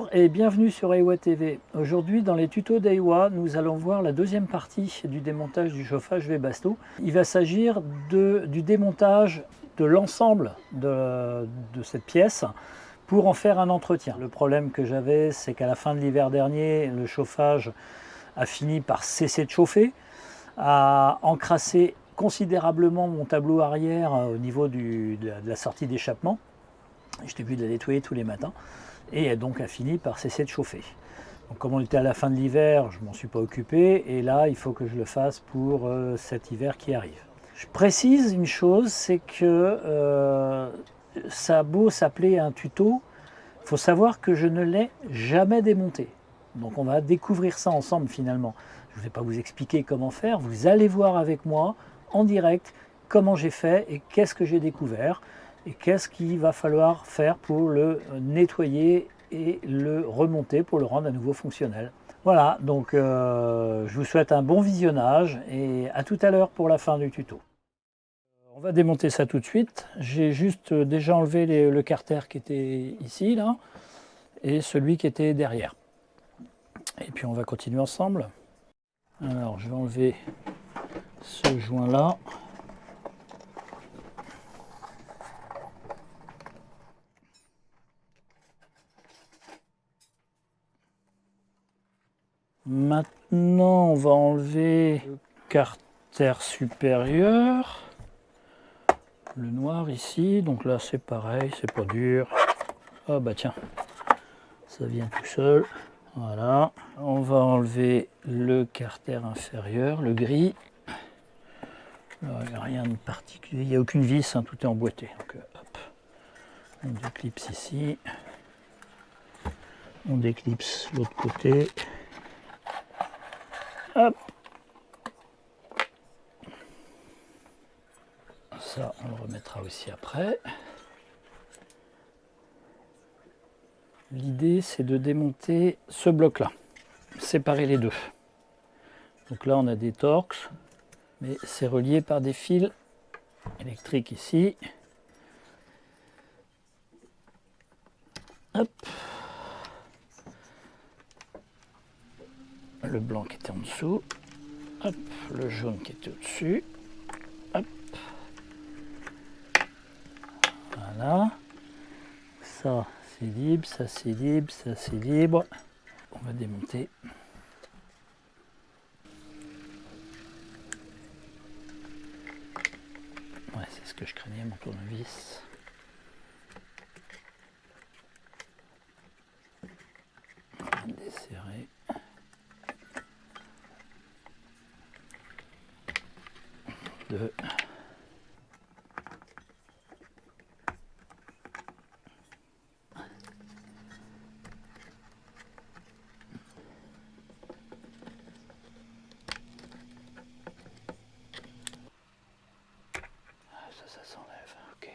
Bonjour et bienvenue sur Aiwa TV. Aujourd'hui dans les tutos d'Aiwa, nous allons voir la deuxième partie du démontage du chauffage Webasto. Il va s'agir du démontage de l'ensemble de cette pièce pour en faire un entretien. Le problème que j'avais, c'est qu'à la fin de l'hiver dernier, le chauffage a fini par cesser de chauffer, a encrassé considérablement mon tableau arrière au niveau de la sortie d'échappement. J'étais obligé de la nettoyer tous les matins et donc a fini par cesser de chauffer. Donc comme on était à la fin de l'hiver, je ne m'en suis pas occupé et là il faut que je le fasse pour cet hiver qui arrive. Je précise une chose, c'est que ça a beau s'appeler un tuto, il faut savoir que je ne l'ai jamais démonté. Donc on va découvrir ça ensemble finalement. Je ne vais pas vous expliquer comment faire, vous allez voir avec moi en direct comment j'ai fait et qu'est-ce que j'ai découvert. Et qu'est-ce qu'il va falloir faire pour le nettoyer et le remonter pour le rendre à nouveau fonctionnel. Voilà, donc je vous souhaite un bon visionnage et à tout à l'heure pour la fin du tuto. On va démonter ça tout de suite. J'ai juste déjà enlevé le carter qui était ici, là, et celui qui était derrière. Et puis on va continuer ensemble. Alors je vais enlever ce joint-là. Maintenant, on va enlever le carter supérieur, le noir ici. Donc là, c'est pareil, c'est pas dur. Ah bah tiens, ça vient tout seul. Voilà. On va enlever le carter inférieur, le gris. Là, il n'y a rien de particulier, il n'y a aucune vis, hein, tout est emboîté. Donc, hop. On déclipse ici. On déclipse l'autre côté. Hop. Ça, on le remettra aussi après. L'idée, c'est de démonter ce bloc-là, séparer les deux. Donc là, on a des torx, mais c'est relié par des fils électriques ici. Hop. Le blanc qui était en dessous. Hop. Le jaune qui était au-dessus. Hop. Voilà. Ça, c'est libre, ça c'est libre, ça c'est libre. On va démonter. Ouais, c'est ce que je craignais, mon tournevis. On va desserrer. Deux. Ça s'enlève, ok.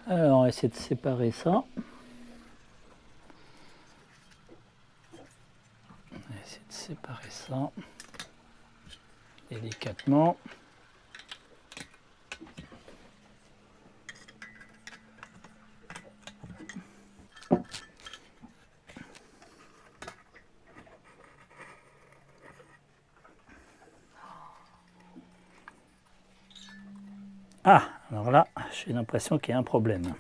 Alors on va essayer de séparer ça. On va essayer de séparer ça délicatement. Ah, alors là, j'ai l'impression qu'il y a un problème.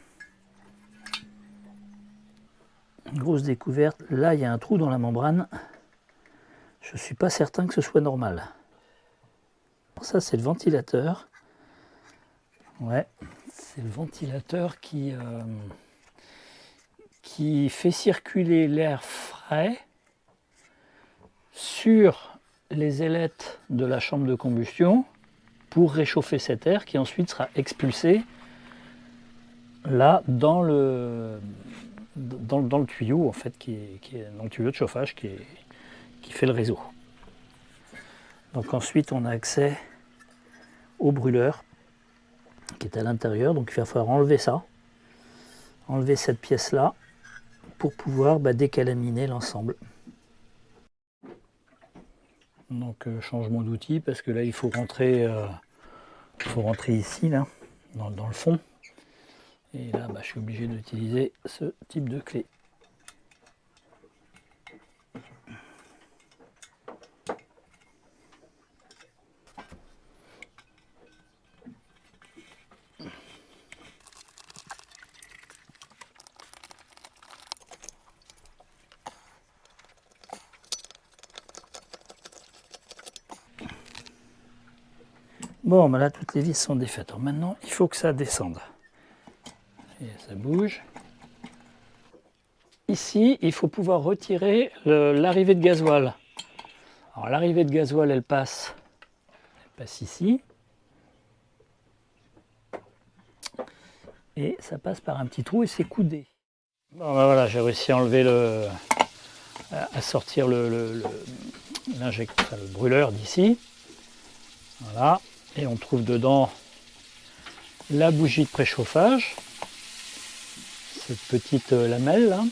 Grosse découverte, là il y a un trou dans la membrane. Je ne suis pas certain que ce soit normal. Ça c'est le ventilateur. Ouais, c'est le ventilateur qui fait circuler l'air frais sur les ailettes de la chambre de combustion pour réchauffer cet air qui ensuite sera expulsé là dans le tuyau en fait qui est dans le tuyau de chauffage qui fait le réseau. Donc ensuite on a accès au brûleur qui est à l'intérieur, donc il va falloir enlever ça, enlever cette pièce là pour pouvoir décalaminer l'ensemble. Donc changement d'outil parce que là il faut rentrer ici là, dans le fond. Et là je suis obligé d'utiliser ce type de clé. Bon, là toutes les vis sont défaites. Alors maintenant, il faut que ça descende. Et ça bouge. Ici, il faut pouvoir retirer l'arrivée de gasoil. Alors l'arrivée de gasoil, elle passe ici. Et ça passe par un petit trou et c'est coudé. Bon, voilà, j'ai réussi à enlever à sortir l'injecteur, le brûleur d'ici. Voilà. Et on trouve dedans la bougie de préchauffage, cette petite lamelle là.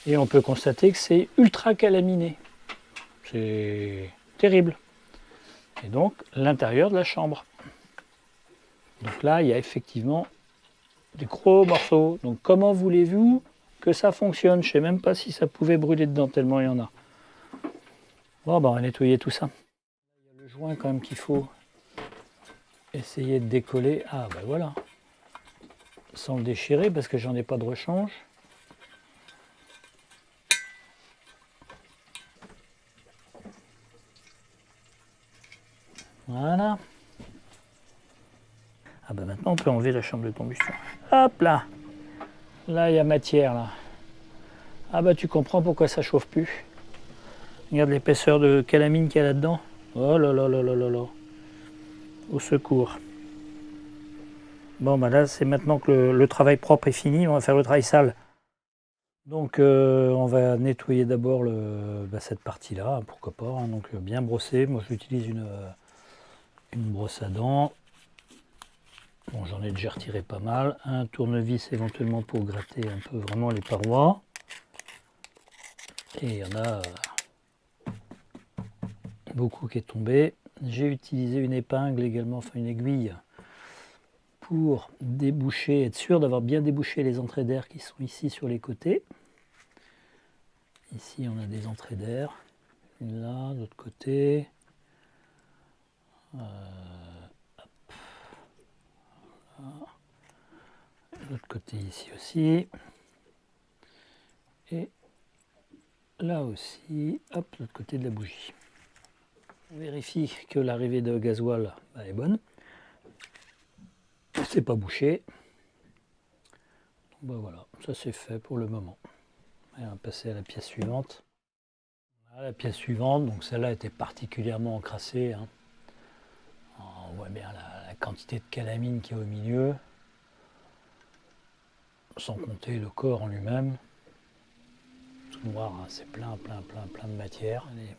Et on peut constater que c'est ultra calaminé. C'est terrible. Et donc l'intérieur de la chambre. Donc là, il y a effectivement des gros morceaux. Donc comment voulez-vous que ça fonctionne? Je ne sais même pas si ça pouvait brûler dedans tellement il y en a. Bon, on va nettoyer tout ça. Il y a le joint quand même qu'il faut essayer de décoller. Ah voilà. Sans le déchirer parce que j'en ai pas de rechange. Voilà. Ah maintenant on peut enlever la chambre de combustion. Hop là. Là il y a matière là. Ah tu comprends pourquoi ça chauffe plus. Regarde l'épaisseur de calamine qu'il y a là-dedans. Oh là là là là là là. Au secours. Bon là c'est maintenant que le travail propre est fini, on va faire le travail sale. Donc on va nettoyer d'abord cette partie-là, pourquoi pas, hein, donc bien brosser. Moi j'utilise une brosse à dents. Bon, j'en ai déjà retiré pas mal. Un tournevis éventuellement pour gratter un peu vraiment les parois. Et il y en a beaucoup qui est tombé. J'ai utilisé une épingle également, enfin une aiguille, pour déboucher, être sûr d'avoir bien débouché les entrées d'air qui sont ici sur les côtés. Ici on a des entrées d'air, une là, de l'autre côté. L'autre côté ici aussi. Et là aussi, hop, l'autre côté de la bougie. On vérifie que l'arrivée de gasoil est bonne. C'est pas bouché. Donc voilà, ça c'est fait pour le moment. Et on va passer à la pièce suivante. Voilà, la pièce suivante, donc celle-là était particulièrement encrassée. Hein. On voit bien la quantité de calamine qui est au milieu. Sans compter le corps en lui-même. Tout noir, hein, c'est plein de matière. Allez,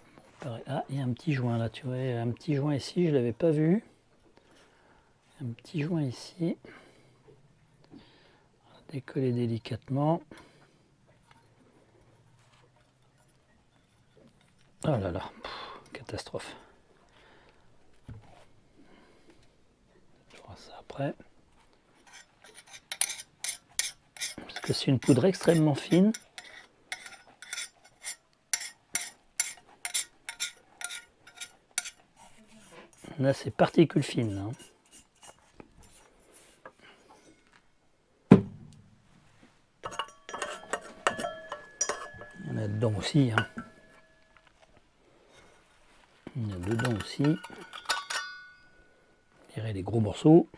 ah, il y a un petit joint là, tu vois, un petit joint ici, je ne l'avais pas vu. Un petit joint ici. Décoller délicatement. Oh là là, catastrophe. Je ferai ça après. Parce que c'est une poudre extrêmement fine. Là, c'est particules fines. Hein. Il y en a dedans aussi. Hein. Il y en a dedans aussi. Virer les gros morceaux.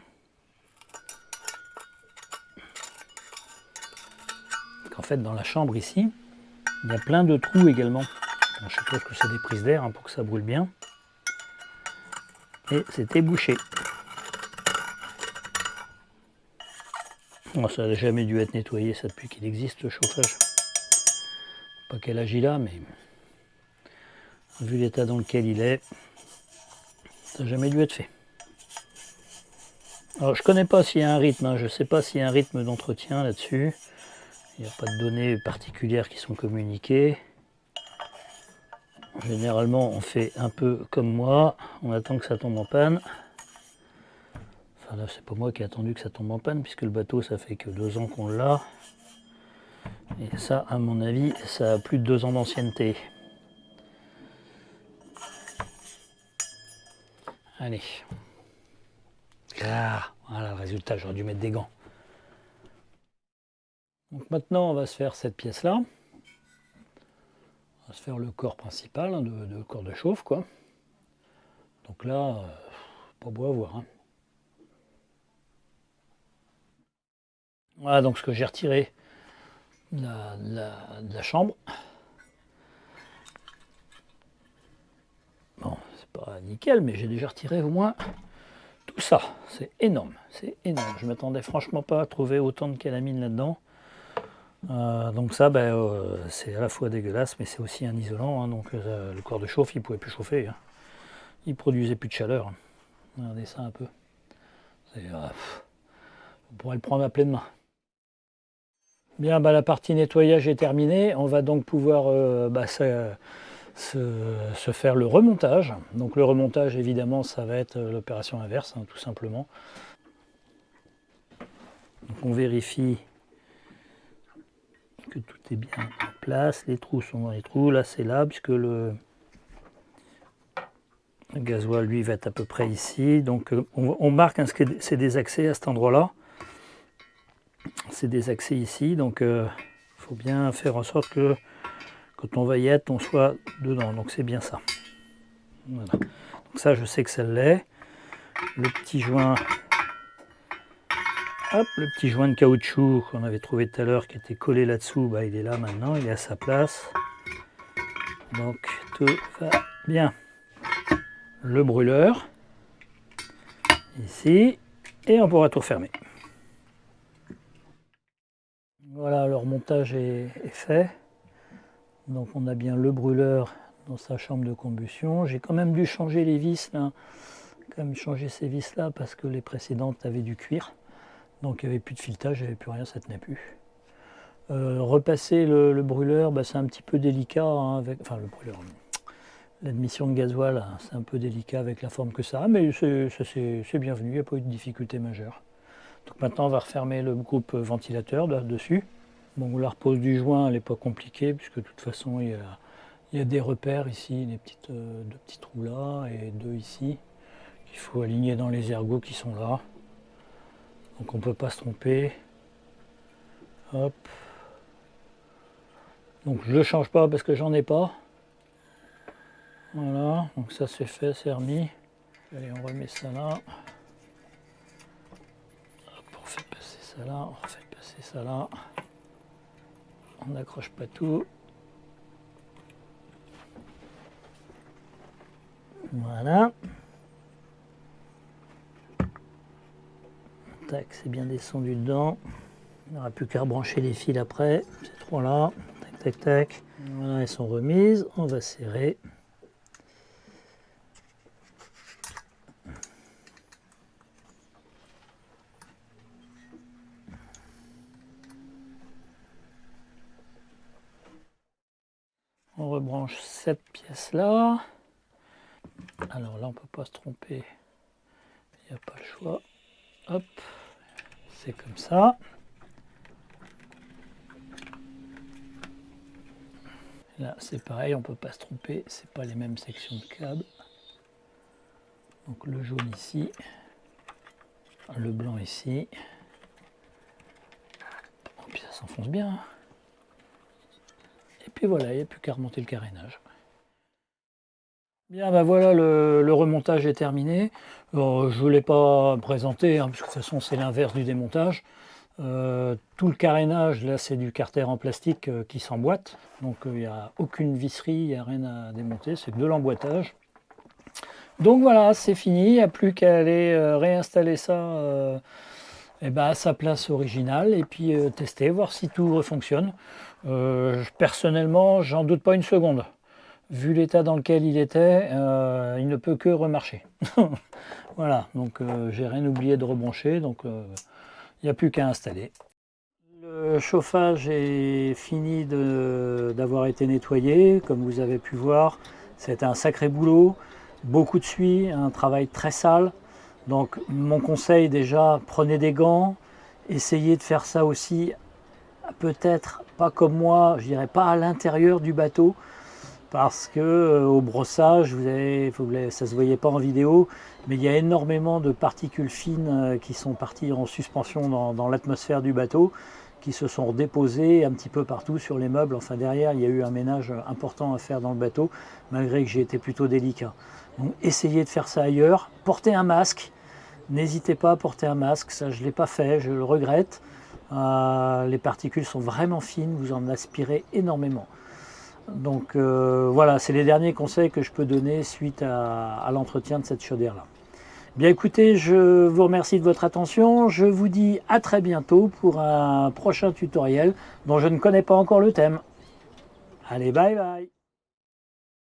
En fait, dans la chambre ici, il y a plein de trous également. Bon, je suppose que c'est des prises d'air hein, pour que ça brûle bien. Et c'était bouché. Bon, ça n'a jamais dû être nettoyé ça depuis qu'il existe le chauffage. Pas qu'elle agit là, mais vu l'état dans lequel il est, ça n'a jamais dû être fait. Alors je connais pas s'il y a un rythme, hein. Je ne sais pas s'il y a un rythme d'entretien là-dessus. Il n'y a pas de données particulières qui sont communiquées. Généralement on fait un peu comme moi, on attend que ça tombe en panne. Enfin là c'est pas moi qui ai attendu que ça tombe en panne puisque le bateau ça fait que 2 ans qu'on l'a. Et ça à mon avis ça a plus de 2 ans d'ancienneté. Allez. Ah, voilà le résultat, j'aurais dû mettre des gants. Donc maintenant on va se faire cette pièce là. On va se faire le corps principal, hein, de corps de chauffe quoi. Donc là, pas beau à voir. Hein. Voilà donc ce que j'ai retiré de la chambre. Bon, c'est pas nickel, mais j'ai déjà retiré au moins tout ça. C'est énorme, c'est énorme. Je m'attendais franchement pas à trouver autant de calamine là-dedans. Donc ça, c'est à la fois dégueulasse, mais c'est aussi un isolant. Hein, donc le corps de chauffe, il pouvait plus chauffer. Hein. Il produisait plus de chaleur. Hein. Regardez ça un peu. On pourrait le prendre à pleine main. Bien, la partie nettoyage est terminée. On va donc pouvoir se faire le remontage. Donc le remontage, évidemment, ça va être l'opération inverse, hein, tout simplement. Donc on vérifie que tout est bien en place. Les trous sont dans les trous. Là, c'est là, puisque le gasoil, lui, va être à peu près ici. Donc on marque, hein, c'est des accès à cet endroit-là. C'est des accès ici. Donc il faut bien faire en sorte que quand on va y être, on soit dedans. Donc c'est bien ça. Voilà. Donc ça, je sais que ça l'est. Le petit joint, hop, le petit joint de caoutchouc qu'on avait trouvé tout à l'heure, qui était collé là-dessous, il est là maintenant, il est à sa place. Donc tout va bien. Le brûleur, ici, et on pourra tout refermer. Voilà, le remontage est fait. Donc on a bien le brûleur dans sa chambre de combustion. J'ai quand même dû changer les vis là, changer ces vis là parce que les précédentes avaient du cuir. Donc il n'y avait plus de filetage, il n'y avait plus rien, ça ne tenait plus. Repasser le brûleur, c'est un petit peu délicat, hein, le brûleur, l'admission de gasoil, c'est un peu délicat avec la forme que ça a, mais c'est bienvenu, il n'y a pas eu de difficulté majeure. Donc maintenant on va refermer le groupe ventilateur dessus. Bon, la repose du joint, elle n'est pas compliquée, puisque de toute façon il y a des repères ici, deux petits trous là et 2 ici, qu'il faut aligner dans les ergots qui sont là. Donc on ne peut pas se tromper. Hop. Donc je ne le change pas parce que j'en ai pas. Voilà, donc ça c'est fait, c'est remis. Allez, on remet ça là. Hop, on fait passer ça là, on refait passer ça là. On n'accroche pas tout. Voilà. Tac, c'est bien descendu dedans. Il n'y aura plus qu'à rebrancher les fils après. Ces 3 là. Tac, tac, tac. Voilà, elles sont remises. On va serrer. On rebranche cette pièce là. Alors là, on ne peut pas se tromper. Il n'y a pas le choix. Hop, c'est comme ça. Là, c'est pareil, on ne peut pas se tromper. C'est pas les mêmes sections de câbles. Donc le jaune ici, le blanc ici. Et puis ça s'enfonce bien. Et puis voilà, il n'y a plus qu'à remonter le carénage. Bien, voilà, le remontage est terminé. Alors, je ne l'ai pas présenté, hein, parce que de toute façon c'est l'inverse du démontage. Tout le carénage, là c'est du carter en plastique qui s'emboîte. Donc il n'y a aucune visserie, il n'y a rien à démonter, c'est que de l'emboîtage. Donc voilà, c'est fini, il n'y a plus qu'à aller réinstaller ça à sa place originale et puis tester, voir si tout fonctionne. Personnellement, j'en doute pas une seconde. vu l'état dans lequel il était, il ne peut que remarcher. Voilà, donc j'ai rien oublié de rebrancher, donc il n'y a plus qu'à installer. Le chauffage est fini d'avoir été nettoyé, comme vous avez pu voir. C'était un sacré boulot, beaucoup de suie, un travail très sale. Donc mon conseil déjà, prenez des gants, essayez de faire ça aussi, peut-être pas comme moi, je dirais pas à l'intérieur du bateau, parce que au brossage, ça ne se voyait pas en vidéo, mais il y a énormément de particules fines qui sont parties en suspension dans l'atmosphère du bateau, qui se sont déposées un petit peu partout sur les meubles. Enfin derrière, il y a eu un ménage important à faire dans le bateau, malgré que j'ai été plutôt délicat. Donc essayez de faire ça ailleurs, portez un masque, n'hésitez pas à porter un masque, ça je ne l'ai pas fait, je le regrette. Les particules sont vraiment fines, vous en aspirez énormément. Donc voilà, c'est les derniers conseils que je peux donner suite à l'entretien de cette chaudière-là. Bien écoutez, je vous remercie de votre attention. Je vous dis à très bientôt pour un prochain tutoriel dont je ne connais pas encore le thème. Allez, bye bye!